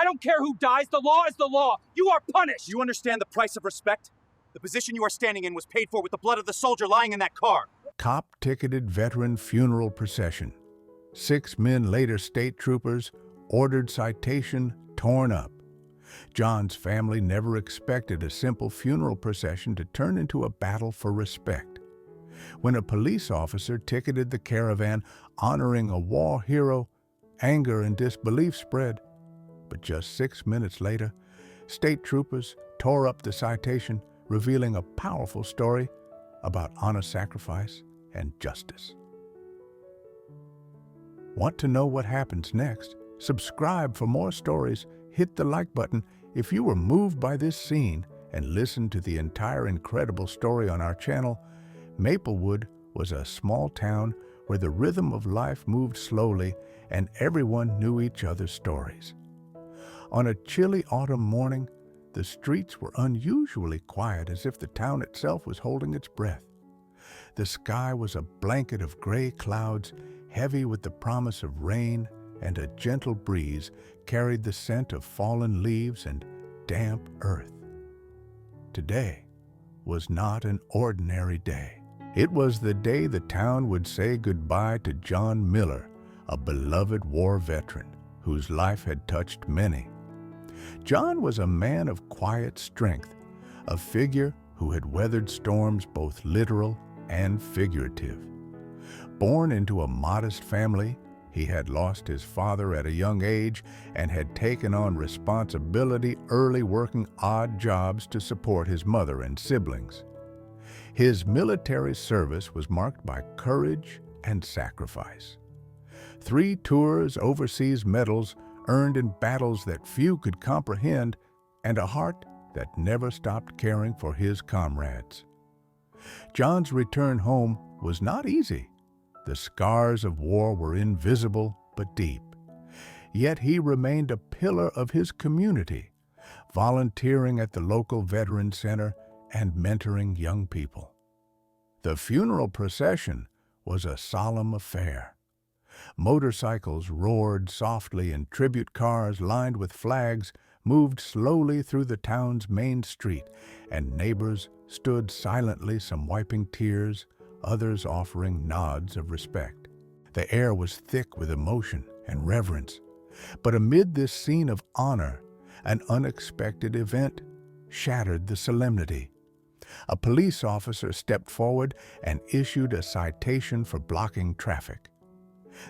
don't care who dies. The law is the law. You are punished. Do you understand the price of respect? The position you are standing in was paid for with the blood of the soldier lying in that car. Cop-ticketed veteran funeral procession. 6 men later, state troopers ordered Citation torn up. John's family never expected a simple funeral procession to turn into a battle for respect. When a police officer ticketed the caravan honoring a war hero, anger and disbelief spread. But just 6 minutes later, state troopers tore up the Citation, revealing a powerful story about honor, sacrifice, and justice. Want to know what happens next? Subscribe for more stories. Hit the like button if you were moved by this scene, and listen to the entire incredible story on our channel. Maplewood was a small town where the rhythm of life moved slowly and everyone knew each other's stories. On a chilly autumn morning, the streets were unusually quiet, as if the town itself was holding its breath. The sky was a blanket of gray clouds, heavy with the promise of rain, and a gentle breeze carried the scent of fallen leaves and damp earth. Today was not an ordinary day. It was the day the town would say goodbye to John Miller, a beloved war veteran whose life had touched many. John was a man of quiet strength, a figure who had weathered storms both literal and figurative. Born into a modest family, he had lost his father at a young age and had taken on responsibility early, working odd jobs to support his mother and siblings. His military service was marked by courage and sacrifice. 3 tours, overseas medals earned in battles that few could comprehend, and a heart that never stopped caring for his comrades. John's return home was not easy. The scars of war were invisible but deep. Yet he remained a pillar of his community, volunteering at the local veteran center and mentoring young people. The funeral procession was a solemn affair. Motorcycles roared softly and tribute cars lined with flags moved slowly through the town's main street, and neighbors stood silently, some wiping tears, others offering nods of respect. The air was thick with emotion and reverence. But amid this scene of honor, an unexpected event shattered the solemnity. A police officer stepped forward and issued a citation for blocking traffic.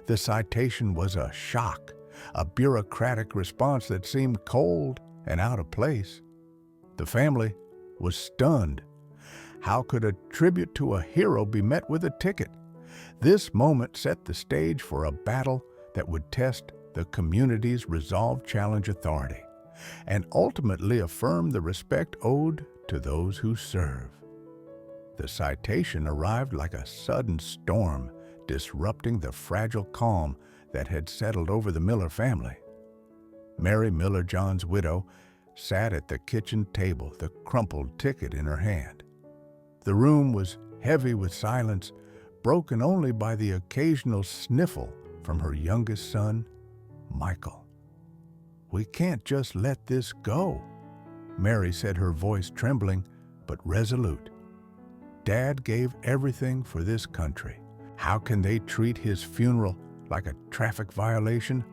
The citation was a shock, a bureaucratic response that seemed cold and out of place. The family was stunned. How could a tribute to a hero be met with a ticket? This moment set the stage for a battle that would test the community's resolve, challenge authority, and ultimately affirm the respect owed to those who serve. The citation arrived like a sudden storm, disrupting the fragile calm that had settled over the Miller family. Mary Miller, John's widow, sat at the kitchen table, the crumpled ticket in her hand. The room was heavy with silence, broken only by the occasional sniffle from her youngest son, Michael. "We can't just let this go," Mary said, her voice trembling but resolute. "Dad gave everything for this country. How can they treat his funeral like a traffic violation?"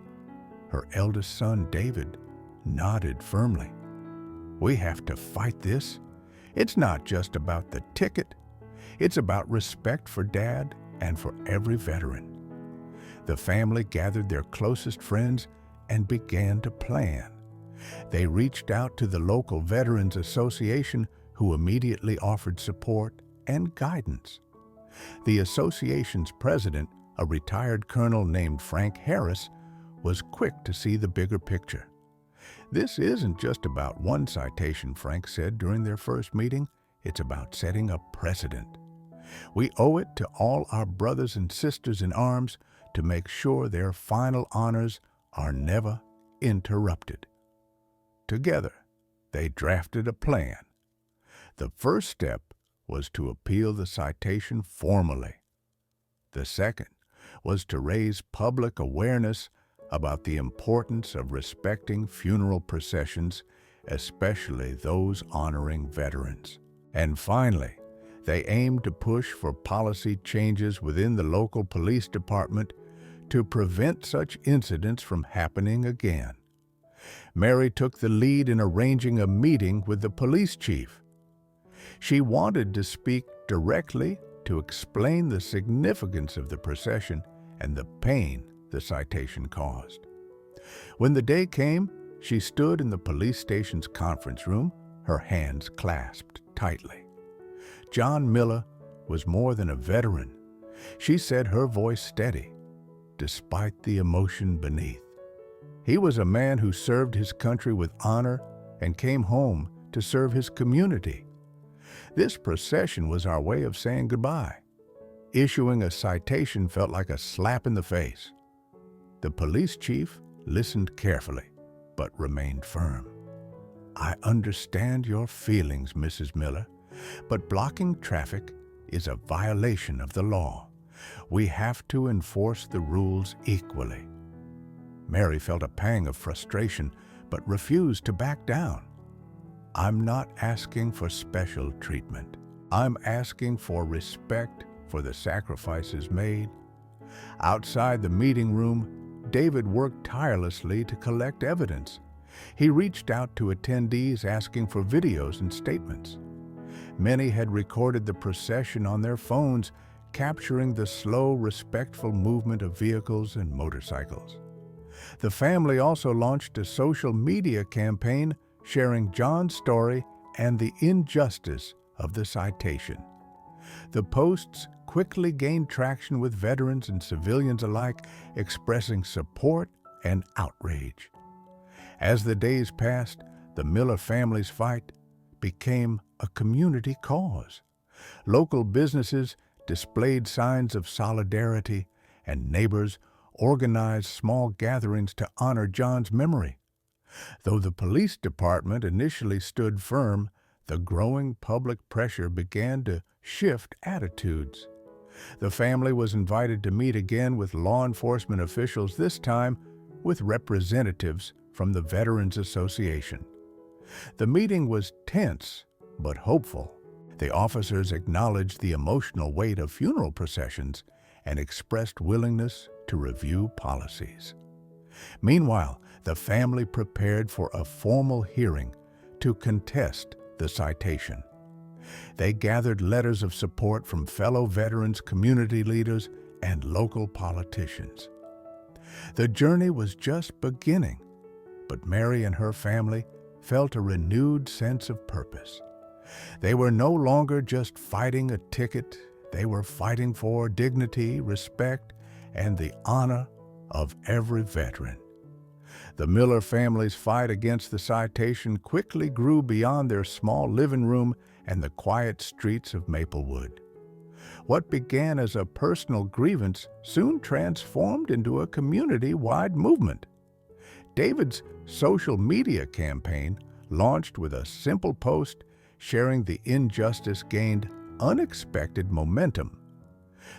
Her eldest son, David, nodded firmly. "We have to fight this. It's not just about the ticket. It's about respect for Dad and for every veteran." The family gathered their closest friends and began to plan. They reached out to the local Veterans Association, who immediately offered support and guidance. The association's president, a retired colonel named Frank Harris, was quick to see the bigger picture. "This isn't just about one citation," Frank said during their first meeting. "It's about setting a precedent. We owe it to all our brothers and sisters in arms to make sure their final honors are never interrupted." Together, they drafted a plan. The first step was to appeal the citation formally. The second was to raise public awareness about the importance of respecting funeral processions, especially those honoring veterans. And finally, they aimed to push for policy changes within the local police department to prevent such incidents from happening again. Mary took the lead in arranging a meeting with the police chief. She wanted to speak directly to explain the significance of the procession and the pain the citation caused. When the day came, she stood in the police station's conference room, her hands clasped tightly. John Miller was more than a veteran. She said, her voice steady, despite the emotion beneath. He was a man who served his country with honor and came home to serve his community. This procession was our way of saying goodbye. Issuing a citation felt like a slap in the face. The police chief listened carefully, but remained firm. I understand your feelings, Mrs. Miller, but blocking traffic is a violation of the law. We have to enforce the rules equally. Mary felt a pang of frustration, but refused to back down. I'm not asking for special treatment. I'm asking for respect for the sacrifices made. Outside the meeting room, David worked tirelessly to collect evidence. He reached out to attendees asking for videos and statements. Many had recorded the procession on their phones, capturing the slow, respectful movement of vehicles and motorcycles. The family also launched a social media campaign sharing John's story and the injustice of the citation. The posts quickly gained traction with veterans and civilians alike, expressing support and outrage. As the days passed, the Miller family's fight became a community cause. Local businesses displayed signs of solidarity, and neighbors organized small gatherings to honor John's memory. Though the police department initially stood firm, the growing public pressure began to shift attitudes. The family was invited to meet again with law enforcement officials, this time with representatives from the Veterans Association. The meeting was tense but hopeful. The officers acknowledged the emotional weight of funeral processions and expressed willingness to review policies. Meanwhile, the family prepared for a formal hearing to contest the citation. They gathered letters of support from fellow veterans, community leaders, and local politicians. The journey was just beginning, but Mary and her family felt a renewed sense of purpose. They were no longer just fighting a ticket. They were fighting for dignity, respect, and the honor of every veteran. The Miller family's fight against the citation quickly grew beyond their small living room and the quiet streets of Maplewood. What began as a personal grievance soon transformed into a community-wide movement. David's social media campaign, launched with a simple post sharing the injustice, gained unexpected momentum.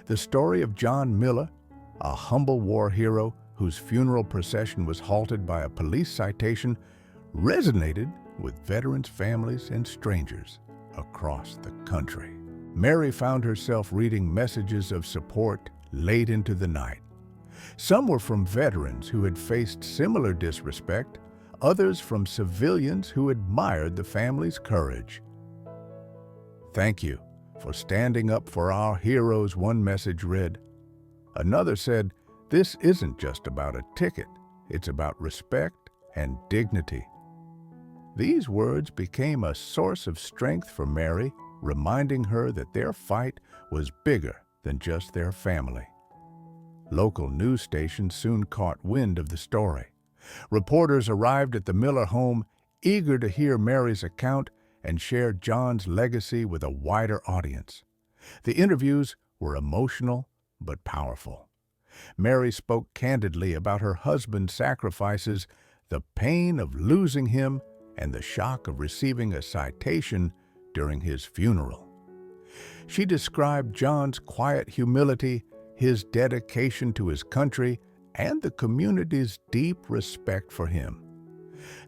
The story of John Miller, a humble war hero whose funeral procession was halted by a police citation, resonated with veterans, families, and strangers across the country. Mary found herself reading messages of support late into the night. Some were from veterans who had faced similar disrespect, others from civilians who admired the family's courage. "Thank you for standing up for our heroes," one message read. Another said, "This isn't just about a ticket, it's about respect and dignity." These words became a source of strength for Mary, reminding her that their fight was bigger than just their family. Local news stations soon caught wind of the story. Reporters arrived at the Miller home, eager to hear Mary's account and share John's legacy with a wider audience. The interviews were emotional but powerful. Mary spoke candidly about her husband's sacrifices, the pain of losing him, and the shock of receiving a citation during his funeral. She described John's quiet humility, his dedication to his country, and the community's deep respect for him.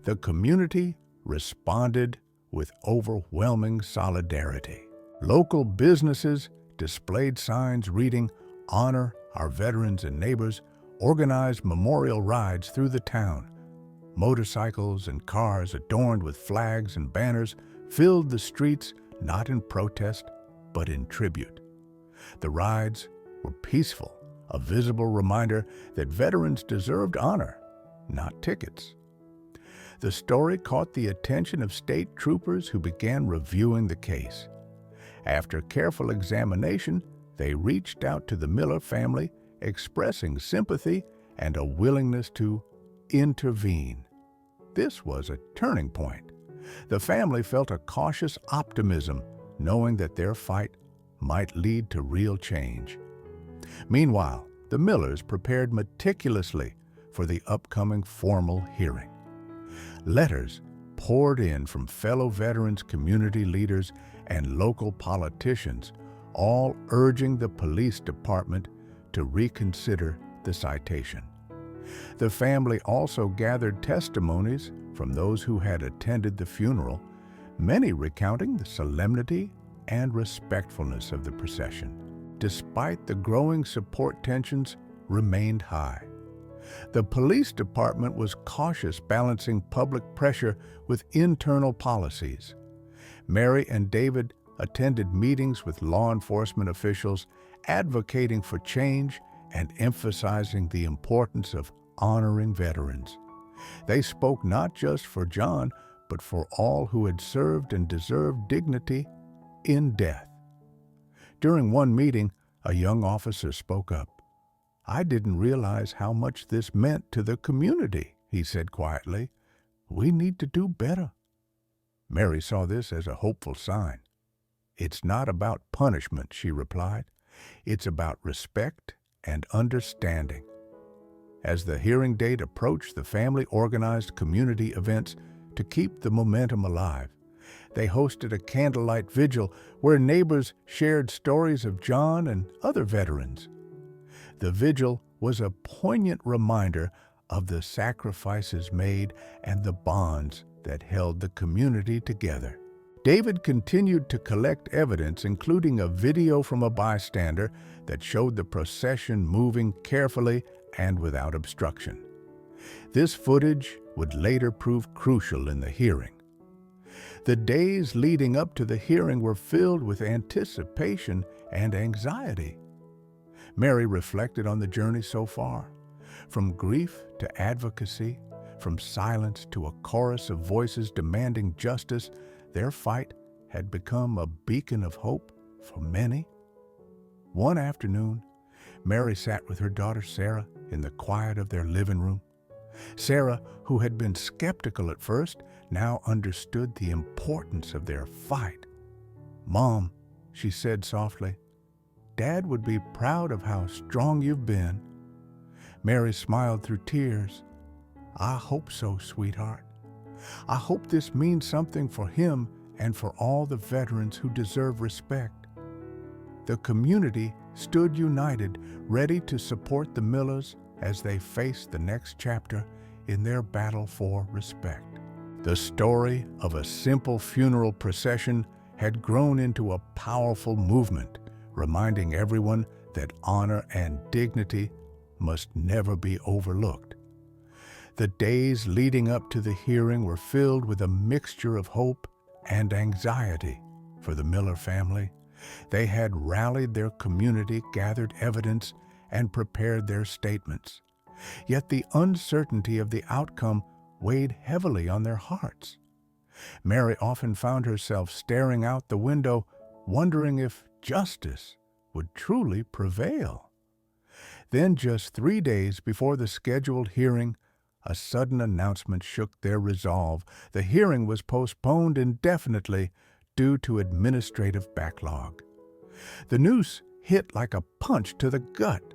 The community responded with overwhelming solidarity. Local businesses displayed signs reading, "Honor our veterans and neighbors," organized memorial rides through the town. Motorcycles and cars adorned with flags and banners filled the streets, not in protest, but in tribute. The rides were peaceful, a visible reminder that veterans deserved honor, not tickets. The story caught the attention of state troopers who began reviewing the case. After careful examination, they reached out to the Miller family, expressing sympathy and a willingness to intervene. This was a turning point. The family felt a cautious optimism, knowing that their fight might lead to real change. Meanwhile, the Millers prepared meticulously for the upcoming formal hearing. Letters poured in from fellow veterans, community leaders, and local politicians, all urging the police department to reconsider the citation. The family also gathered testimonies from those who had attended the funeral, many recounting the solemnity and respectfulness of the procession. Despite the growing support, tensions remained high. The police department was cautious, balancing public pressure with internal policies. Mary and David attended meetings with law enforcement officials, advocating for change and emphasizing the importance of honoring veterans. They spoke not just for John, but for all who had served and deserved dignity in death. During one meeting, a young officer spoke up. "I didn't realize how much this meant to the community," he said quietly. "We need to do better." Mary saw this as a hopeful sign. "It's not about punishment," she replied. "It's about respect and understanding." As the hearing date approached, the family organized community events to keep the momentum alive. They hosted a candlelight vigil where neighbors shared stories of John and other veterans. The vigil was a poignant reminder of the sacrifices made and the bonds that held the community together. David continued to collect evidence, including a video from a bystander that showed the procession moving carefully and without obstruction. This footage would later prove crucial in the hearing. The days leading up to the hearing were filled with anticipation and anxiety. Mary reflected on the journey so far, from grief to advocacy, from silence to a chorus of voices demanding justice. Their fight had become a beacon of hope for many. One afternoon, Mary sat with her daughter Sarah in the quiet of their living room. Sarah, who had been skeptical at first, now understood the importance of their fight. "Mom," she said softly, "Dad would be proud of how strong you've been." Mary smiled through tears. "I hope so, sweetheart. I hope this means something for him and for all the veterans who deserve respect." The community stood united, ready to support the Millers as they faced the next chapter in their battle for respect. The story of a simple funeral procession had grown into a powerful movement, reminding everyone that honor and dignity must never be overlooked. The days leading up to the hearing were filled with a mixture of hope and anxiety for the Miller family. They had rallied their community, gathered evidence, and prepared their statements. Yet the uncertainty of the outcome weighed heavily on their hearts. Mary often found herself staring out the window, wondering if justice would truly prevail. Then, just 3 days before the scheduled hearing, a sudden announcement shook their resolve. The hearing was postponed indefinitely due to administrative backlog. The news hit like a punch to the gut.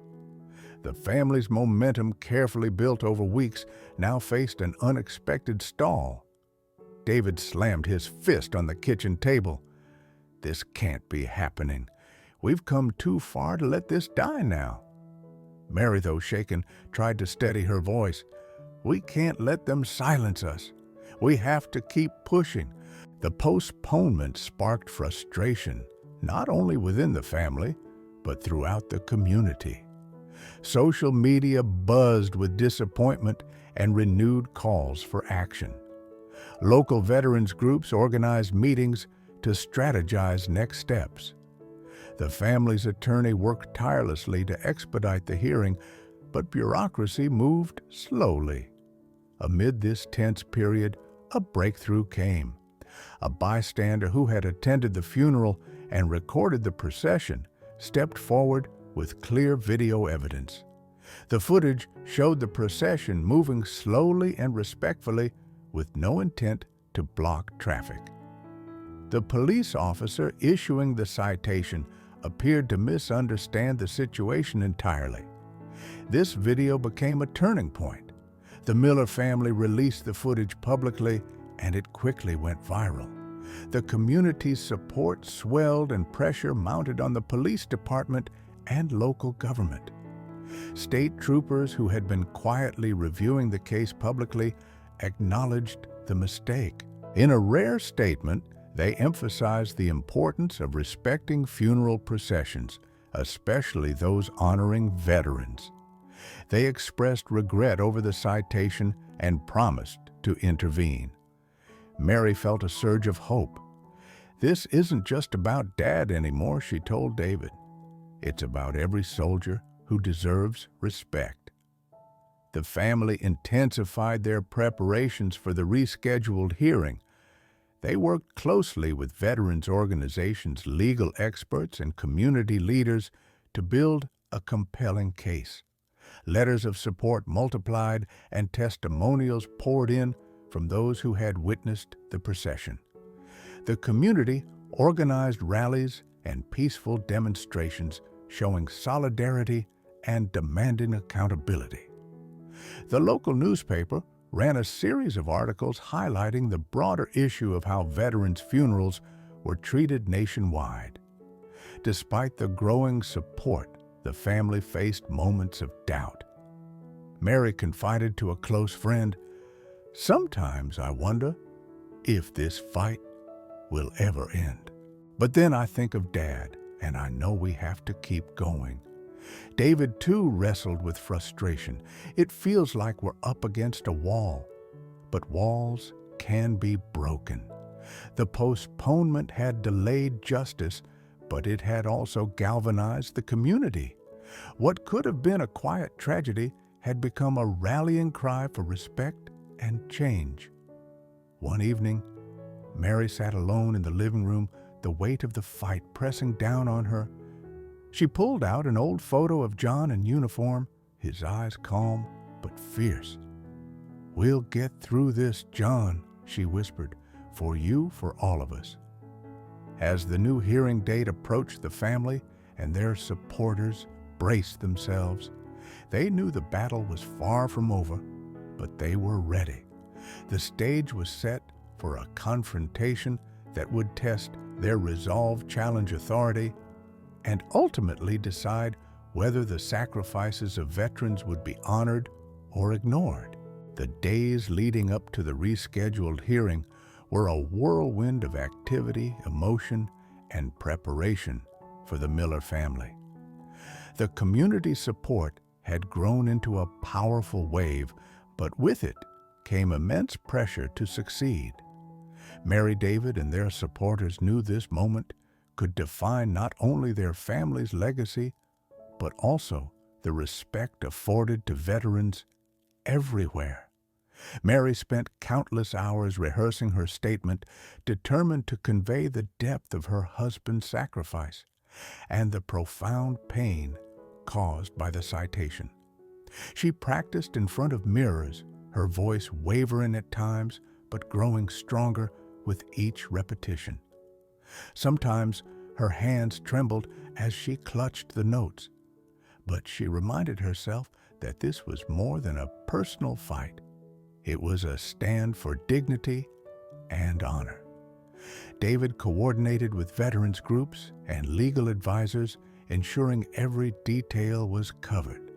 The family's momentum, carefully built over weeks, now faced an unexpected stall. David slammed his fist on the kitchen table. "This can't be happening. We've come too far to let this die now." Mary, though shaken, tried to steady her voice. "We can't let them silence us. We have to keep pushing." The postponement sparked frustration, not only within the family, but throughout the community. Social media buzzed with disappointment and renewed calls for action. Local veterans groups organized meetings to strategize next steps. The family's attorney worked tirelessly to expedite the hearing, but bureaucracy moved slowly. Amid this tense period, a breakthrough came. A bystander who had attended the funeral and recorded the procession stepped forward with clear video evidence. The footage showed the procession moving slowly and respectfully with no intent to block traffic. The police officer issuing the citation appeared to misunderstand the situation entirely. This video became a turning point. The Miller family released the footage publicly, and it quickly went viral. The community's support swelled and pressure mounted on the police department and local government. State troopers who had been quietly reviewing the case publicly acknowledged the mistake. In a rare statement, they emphasized the importance of respecting funeral processions, especially those honoring veterans. They expressed regret over the citation and promised to intervene. Mary felt a surge of hope. "This isn't just about Dad anymore," she told David. "It's about every soldier who deserves respect." The family intensified their preparations for the rescheduled hearing. They worked closely with veterans organizations, legal experts, and community leaders to build a compelling case. Letters of support multiplied and testimonials poured in from those who had witnessed the procession. The community organized rallies and peaceful demonstrations showing solidarity and demanding accountability. The local newspaper ran a series of articles highlighting the broader issue of how veterans' funerals were treated nationwide. Despite the growing support, the family faced moments of doubt. Mary confided to a close friend, "Sometimes I wonder if this fight will ever end. But then I think of Dad, and I know we have to keep going." David, too, wrestled with frustration. "It feels like we're up against a wall, but walls can be broken." The postponement had delayed justice, but it had also galvanized the community. What could have been a quiet tragedy had become a rallying cry for respect and change. One evening, Mary sat alone in the living room, the weight of the fight pressing down on her. She pulled out an old photo of John in uniform, his eyes calm but fierce. "We'll get through this, John," she whispered, "for you, for all of us." As the new hearing date approached, the family and their supporters braced themselves. They knew the battle was far from over, but they were ready. The stage was set for a confrontation that would test their resolve, challenge authority, and ultimately decide whether the sacrifices of veterans would be honored or ignored. The days leading up to the rescheduled hearing were a whirlwind of activity, emotion, and preparation for the Miller family. The community support had grown into a powerful wave, but with it came immense pressure to succeed. Mary, David, and their supporters knew this moment could define not only their family's legacy, but also the respect afforded to veterans everywhere. Mary spent countless hours rehearsing her statement, determined to convey the depth of her husband's sacrifice and the profound pain caused by the citation. She practiced in front of mirrors, her voice wavering at times, but growing stronger with each repetition. Sometimes her hands trembled as she clutched the notes, but she reminded herself that this was more than a personal fight. It was a stand for dignity and honor. David coordinated with veterans groups and legal advisors, ensuring every detail was covered.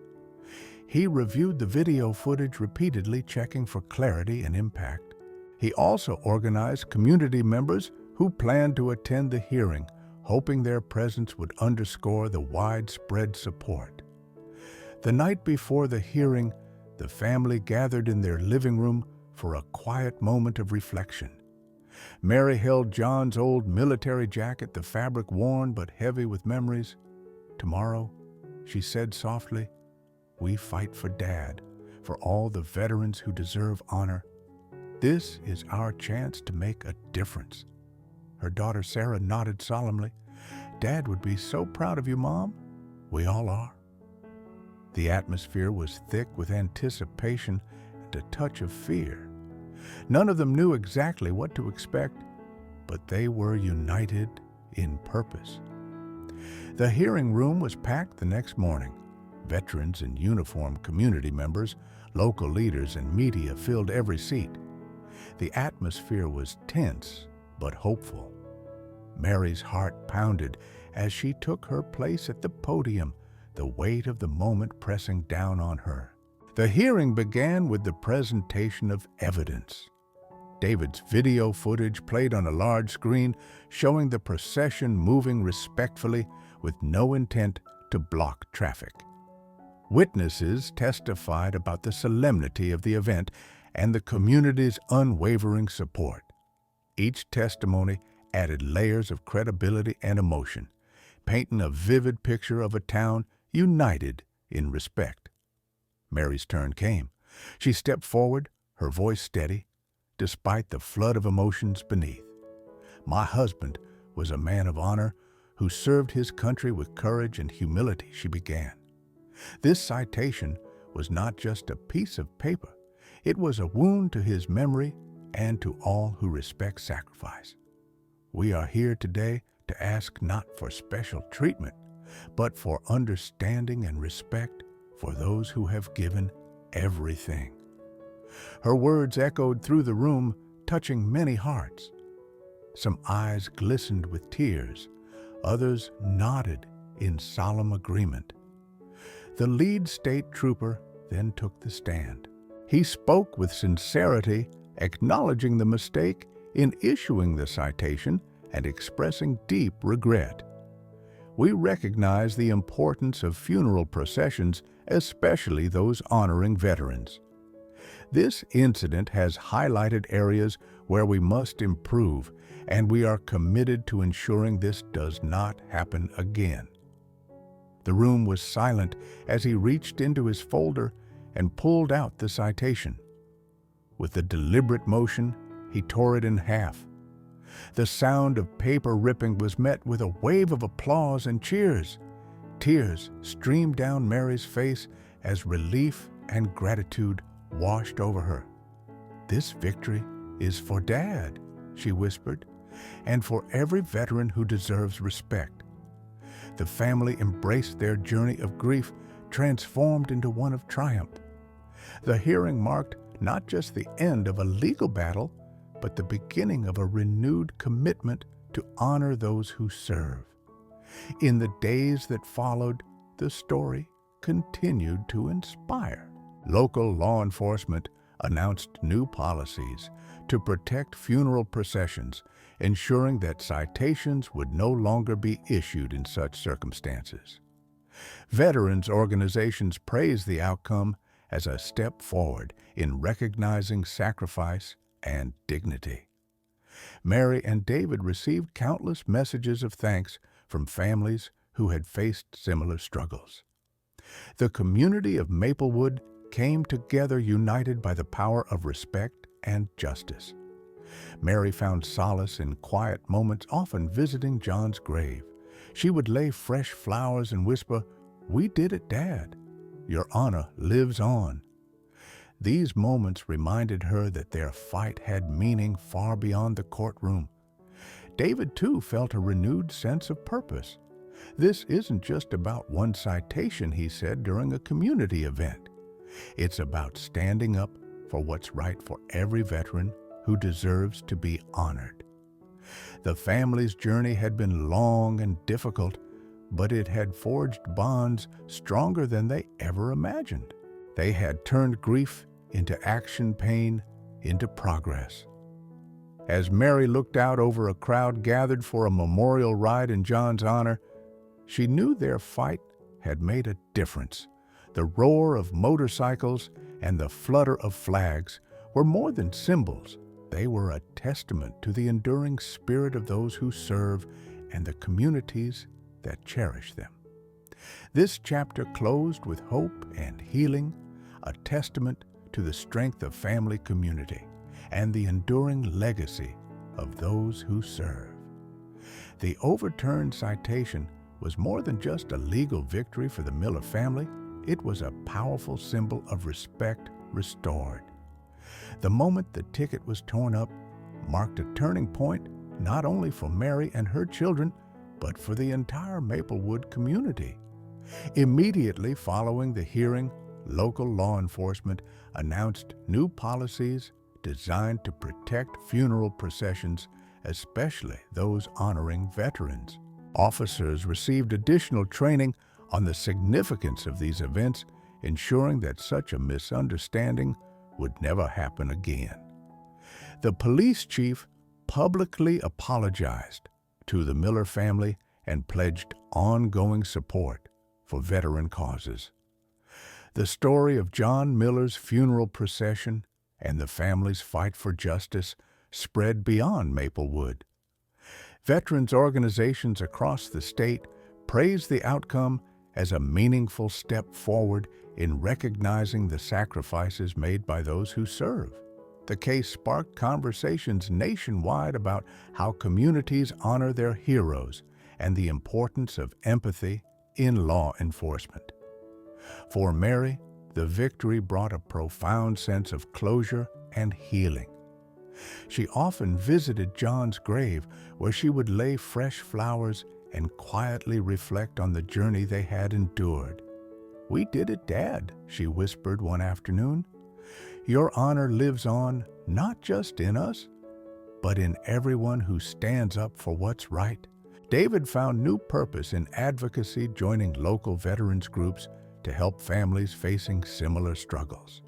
He reviewed the video footage repeatedly, checking for clarity and impact. He also organized community members who planned to attend the hearing, hoping their presence would underscore the widespread support. The night before the hearing, the family gathered in their living room for a quiet moment of reflection. Mary held John's old military jacket, the fabric worn but heavy with memories. "Tomorrow," she said softly, "we fight for Dad, for all the veterans who deserve honor. This is our chance to make a difference." Her daughter Sarah nodded solemnly. "Dad would be so proud of you, Mom. We all are." The atmosphere was thick with anticipation and a touch of fear. None of them knew exactly what to expect, but they were united in purpose. The hearing room was packed the next morning. Veterans and uniformed community members, local leaders, and media filled every seat. The atmosphere was tense but hopeful. Mary's heart pounded as she took her place at the podium, the weight of the moment pressing down on her. The hearing began with the presentation of evidence. David's video footage played on a large screen showing the procession moving respectfully with no intent to block traffic. Witnesses testified about the solemnity of the event and the community's unwavering support. Each testimony added layers of credibility and emotion, painting a vivid picture of a town united in respect. Mary's turn came. She stepped forward, her voice steady, despite the flood of emotions beneath. "My husband was a man of honor who served his country with courage and humility," she began. This citation was not just a piece of paper. It was a wound to his memory and to all who respect sacrifice. "We are here today to ask not for special treatment, but for understanding and respect for those who have given everything." Her words echoed through the room, touching many hearts. Some eyes glistened with tears, others nodded in solemn agreement. The lead state trooper then took the stand. He spoke with sincerity, acknowledging the mistake in issuing the citation and expressing deep regret. "We recognize the importance of funeral processions, especially those honoring veterans. This incident has highlighted areas where we must improve, and we are committed to ensuring this does not happen again." The room was silent as he reached into his folder and pulled out the citation. With a deliberate motion, he tore it in half. The sound of paper ripping was met with a wave of applause and cheers. Tears streamed down Mary's face as relief and gratitude washed over her. "This victory is for Dad," she whispered, "and for every veteran who deserves respect." The family embraced their journey of grief, transformed into one of triumph. The hearing marked not just the end of a legal battle, but the beginning of a renewed commitment to honor those who serve. In the days that followed, the story continued to inspire. Local law enforcement announced new policies to protect funeral processions, ensuring that citations would no longer be issued in such circumstances. Veterans organizations praised the outcome as a step forward in recognizing sacrifice and dignity. Mary and David received countless messages of thanks from families who had faced similar struggles. The community of Maplewood came together united by the power of respect and justice. Mary found solace in quiet moments, often visiting John's grave. She would lay fresh flowers and whisper, "We did it, Dad. Your honor lives on." These moments reminded her that their fight had meaning far beyond the courtroom. David, too, felt a renewed sense of purpose. "This isn't just about one citation," he said during a community event. "It's about standing up for what's right for every veteran who deserves to be honored." The family's journey had been long and difficult, but it had forged bonds stronger than they ever imagined. They had turned grief into action, pain into progress. As Mary looked out over a crowd gathered for a memorial ride in John's honor, she knew their fight had made a difference. The roar of motorcycles and the flutter of flags were more than symbols. They were a testament to the enduring spirit of those who serve and the communities that cherish them. This chapter closed with hope and healing, a testament to the strength of family community and the enduring legacy of those who serve. The overturned citation was more than just a legal victory for the Miller family. It was a powerful symbol of respect restored. The moment the ticket was torn up marked a turning point not only for Mary and her children, but for the entire Maplewood community. Immediately following the hearing, local law enforcement announced new policies designed to protect funeral processions, especially those honoring veterans. Officers received additional training on the significance of these events, ensuring that such a misunderstanding would never happen again. The police chief publicly apologized to the Miller family and pledged ongoing support for veteran causes. The story of John Miller's funeral procession and the family's fight for justice spread beyond Maplewood. Veterans organizations across the state praised the outcome as a meaningful step forward in recognizing the sacrifices made by those who serve. The case sparked conversations nationwide about how communities honor their heroes and the importance of empathy in law enforcement. For Mary, the victory brought a profound sense of closure and healing. She often visited John's grave, where she would lay fresh flowers and quietly reflect on the journey they had endured. "We did it, Dad," she whispered one afternoon. "Your honor lives on, not just in us, but in everyone who stands up for what's right." David found new purpose in advocacy, joining local veterans groups to help families facing similar struggles.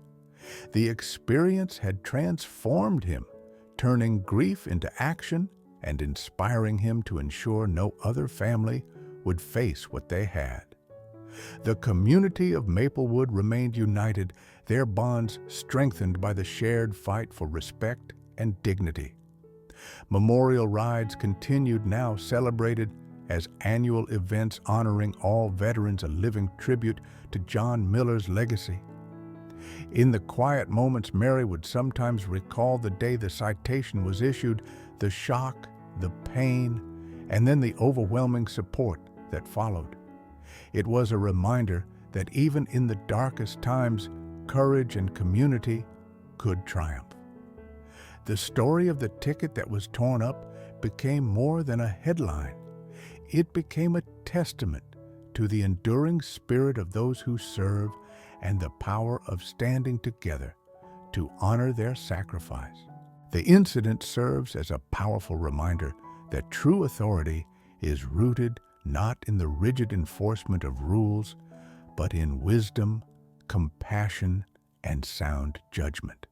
The experience had transformed him, turning grief into action and inspiring him to ensure no other family would face what they had. The community of Maplewood remained united, their bonds strengthened by the shared fight for respect and dignity. Memorial rides continued, now celebrated as annual events honoring all veterans, a living tribute to John Miller's legacy. In the quiet moments, Mary would sometimes recall the day the citation was issued, the shock, the pain, and then the overwhelming support that followed. It was a reminder that even in the darkest times, courage and community could triumph. The story of the ticket that was torn up became more than a headline. It became a testament to the enduring spirit of those who serve and the power of standing together to honor their sacrifice. The incident serves as a powerful reminder that true authority is rooted not in the rigid enforcement of rules, but in wisdom, compassion, and sound judgment.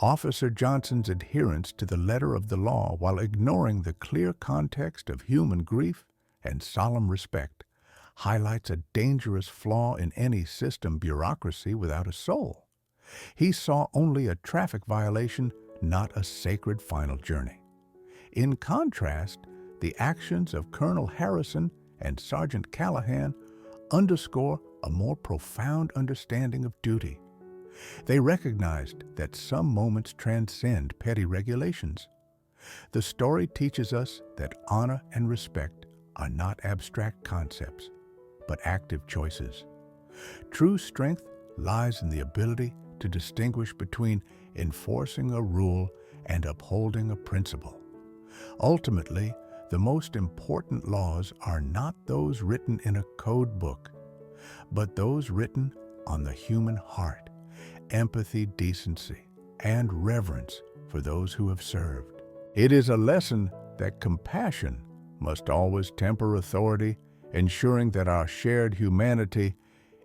Officer Johnson's adherence to the letter of the law while ignoring the clear context of human grief and solemn respect highlights a dangerous flaw in any system bureaucracy without a soul. He saw only a traffic violation, not a sacred final journey. In contrast, the actions of Colonel Harrison and Sergeant Callahan underscore a more profound understanding of duty. They recognized that some moments transcend petty regulations. The story teaches us that honor and respect are not abstract concepts, but active choices. True strength lies in the ability to distinguish between enforcing a rule and upholding a principle. Ultimately, the most important laws are not those written in a code book, but those written on the human heart: empathy, decency, and reverence for those who have served. It is a lesson that compassion must always temper authority, ensuring that our shared humanity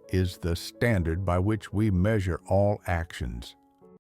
is the standard by which we measure all actions.